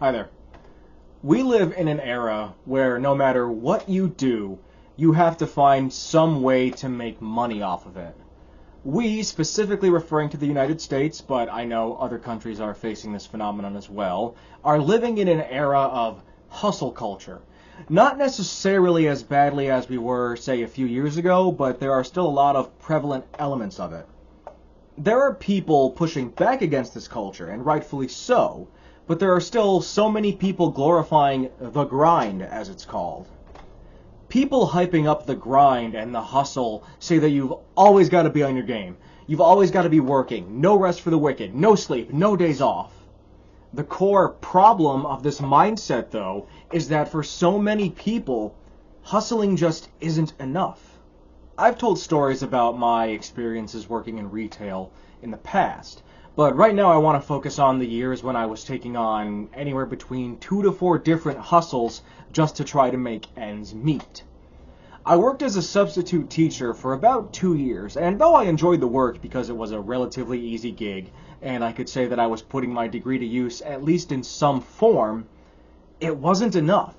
Hi there. We live in an era where no matter what you do, you have to find some way to make money off of it. We, specifically referring to the United States, but I know other countries are facing this phenomenon as well, are living in an era of hustle culture. Not necessarily as badly as we were, say, a few years ago, but there are still a lot of prevalent elements of it. There are people pushing back against this culture, and rightfully so, but there are still so many people glorifying the grind, as it's called. People hyping up the grind and the hustle say that you've always got to be on your game. You've always got to be working. No rest for the wicked. No sleep. No days off. The core problem of this mindset, though, is that for so many people, hustling just isn't enough. I've told stories about my experiences working in retail in the past, but right now I want to focus on the years when I was taking on anywhere between 2 to 4 different hustles just to try to make ends meet. I worked as a substitute teacher for about 2 years, and though I enjoyed the work because it was a relatively easy gig, and I could say that I was putting my degree to use at least in some form, it wasn't enough.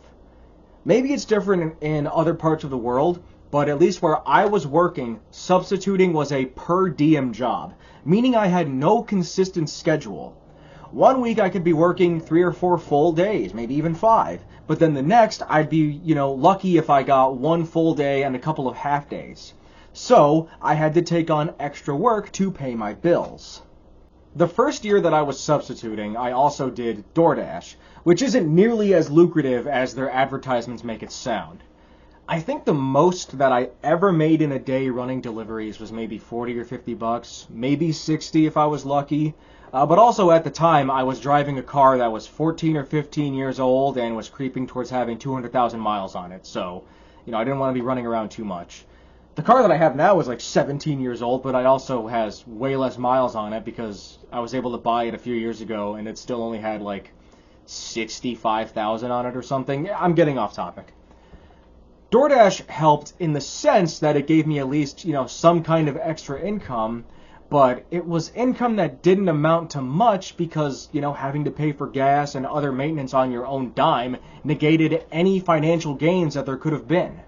Maybe it's different in other parts of the world, but at least where I was working, substituting was a per diem job, meaning I had no consistent schedule. One week I could be working 3 or 4 full days, maybe even 5, but then the next I'd be, lucky if I got 1 full day and a couple of half days. So I had to take on extra work to pay my bills. The first year that I was substituting, I also did DoorDash, which isn't nearly as lucrative as their advertisements make it sound. I think the most that I ever made in a day running deliveries was maybe 40 or 50 bucks, maybe 60 if I was lucky. But also at the time, I was driving a car that was 14 or 15 years old and was creeping towards having 200,000 miles on it. So, I didn't want to be running around too much. The car that I have now is like 17 years old, but it also has way less miles on it because I was able to buy it a few years ago and it still only had like 65,000 on it or something. I'm getting off topic. DoorDash helped in the sense that it gave me at least, some kind of extra income, but it was income that didn't amount to much because, having to pay for gas and other maintenance on your own dime negated any financial gains that there could have been.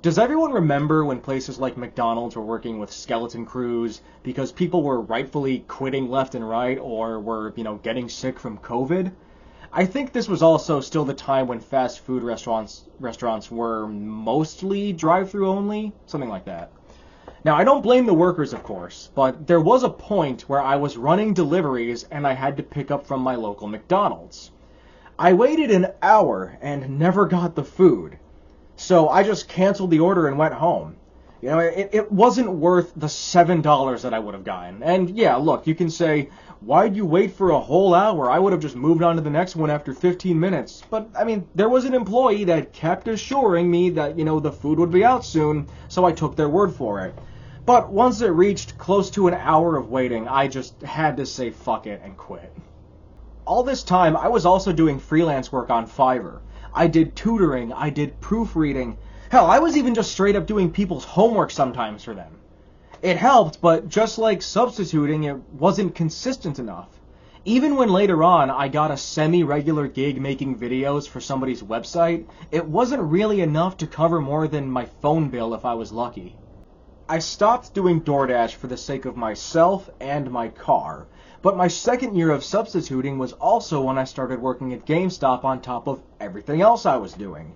Does everyone remember when places like McDonald's were working with skeleton crews because people were rightfully quitting left and right or were, getting sick from COVID? I think this was also still the time when fast food restaurants were mostly drive-through only, something like that. Now, I don't blame the workers, of course, but there was a point where I was running deliveries and I had to pick up from my local McDonald's. I waited an hour and never got the food, so I just canceled the order and went home. It wasn't worth the $7 that I would have gotten. And yeah, look, you can say, why'd you wait for a whole hour? I would have just moved on to the next one after 15 minutes. But, there was an employee that kept assuring me that, the food would be out soon, so I took their word for it. But once it reached close to an hour of waiting, I just had to say fuck it and quit. All this time, I was also doing freelance work on Fiverr. I did tutoring, I did proofreading. Hell, I was even just straight up doing people's homework sometimes for them. It helped, but just like substituting, it wasn't consistent enough. Even when later on I got a semi-regular gig making videos for somebody's website, it wasn't really enough to cover more than my phone bill if I was lucky. I stopped doing DoorDash for the sake of myself and my car, but my second year of substituting was also when I started working at GameStop on top of everything else I was doing.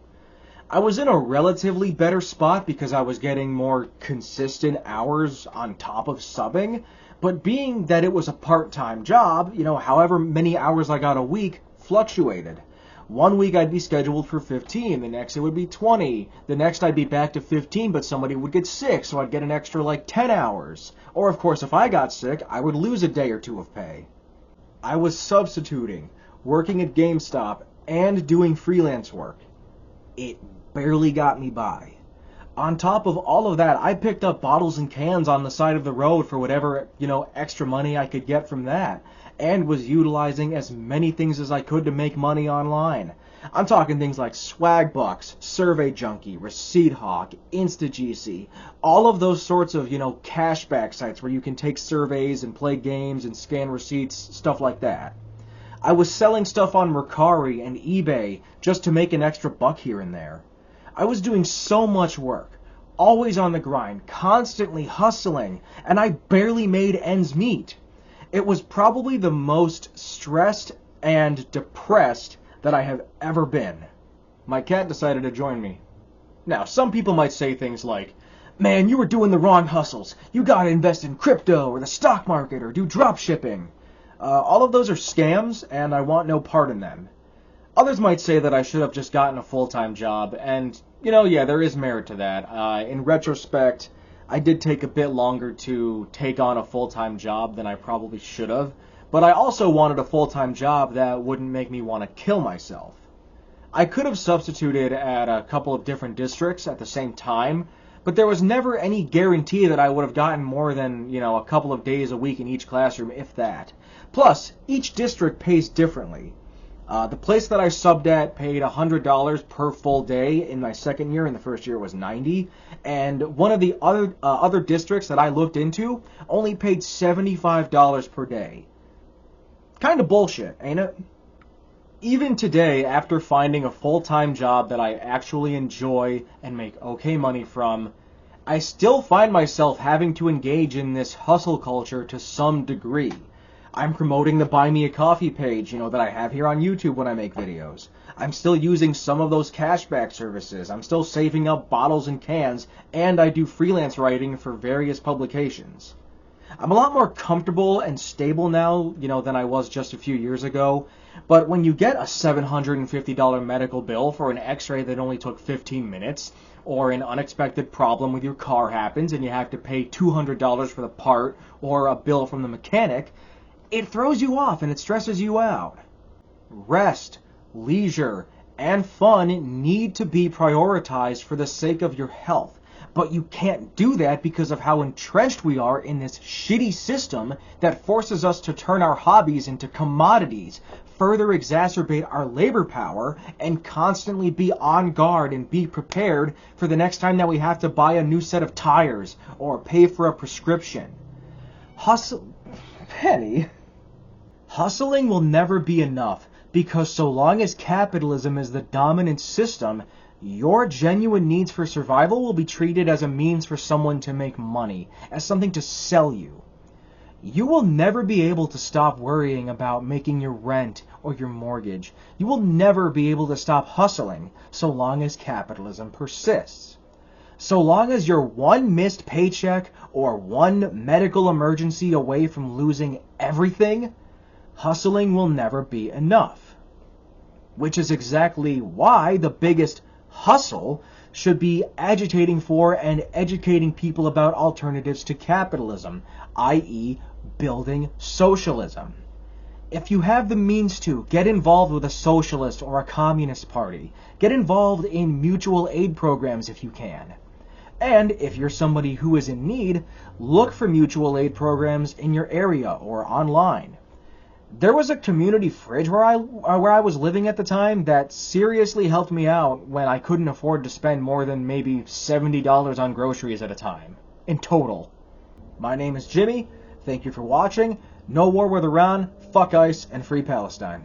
I was in a relatively better spot because I was getting more consistent hours on top of subbing, but being that it was a part-time job, however many hours I got a week fluctuated. One week I'd be scheduled for 15, the next it would be 20, the next I'd be back to 15, but somebody would get sick, so I'd get an extra 10 hours. Or of course, if I got sick, I would lose a day or 2 of pay. I was substituting, working at GameStop, and doing freelance work. It barely got me by. On top of all of that, I picked up bottles and cans on the side of the road for whatever, extra money I could get from that, and was utilizing as many things as I could to make money online. I'm talking things like Swagbucks, Survey Junkie, Receipt Hawk, InstaGC, all of those sorts of, cashback sites where you can take surveys and play games and scan receipts, stuff like that. I was selling stuff on Mercari and eBay just to make an extra buck here and there. I was doing so much work, always on the grind, constantly hustling, and I barely made ends meet. It was probably the most stressed and depressed that I have ever been. My cat decided to join me. Now, some people might say things like, "Man, you were doing the wrong hustles. You gotta invest in crypto or the stock market or do drop shipping." All of those are scams, and I want no part in them. Others might say that I should have just gotten a full-time job, and, yeah, there is merit to that. In retrospect, I did take a bit longer to take on a full-time job than I probably should have, but I also wanted a full-time job that wouldn't make me want to kill myself. I could have substituted at a couple of different districts at the same time, but there was never any guarantee that I would have gotten more than, a couple of days a week in each classroom, if that. Plus, each district pays differently. The place that I subbed at paid $100 per full day in my second year, and the first year was $90. And one of the other districts that I looked into only paid $75 per day. Kind of bullshit, ain't it? Even today, after finding a full-time job that I actually enjoy and make okay money from, I still find myself having to engage in this hustle culture to some degree. I'm promoting the Buy Me a Coffee page, that I have here on YouTube when I make videos. I'm still using some of those cashback services. I'm still saving up bottles and cans, and I do freelance writing for various publications. I'm a lot more comfortable and stable now, than I was just a few years ago. But when you get a $750 medical bill for an x-ray that only took 15 minutes, or an unexpected problem with your car happens and you have to pay $200 for the part, or a bill from the mechanic, it throws you off and it stresses you out. Rest, leisure, and fun need to be prioritized for the sake of your health. But you can't do that because of how entrenched we are in this shitty system that forces us to turn our hobbies into commodities, further exacerbate our labor power, and constantly be on guard and be prepared for the next time that we have to buy a new set of tires or pay for a prescription. Hustling will never be enough because so long as capitalism is the dominant system, your genuine needs for survival will be treated as a means for someone to make money, as something to sell you. You will never be able to stop worrying about making your rent or your mortgage. You will never be able to stop hustling so long as capitalism persists. So long as you're one missed paycheck or one medical emergency away from losing everything, hustling will never be enough. Which is exactly why the biggest hustle should be agitating for and educating people about alternatives to capitalism, i.e., building socialism. If you have the means to, get involved with a socialist or a communist party. Get involved in mutual aid programs if you can. And if you're somebody who is in need, look for mutual aid programs in your area or online. There was a community fridge where I was living at the time that seriously helped me out when I couldn't afford to spend more than maybe $70 on groceries at a time, in total. My name is Jimmy. Thank you for watching. No war with Iran, fuck ICE, and free Palestine.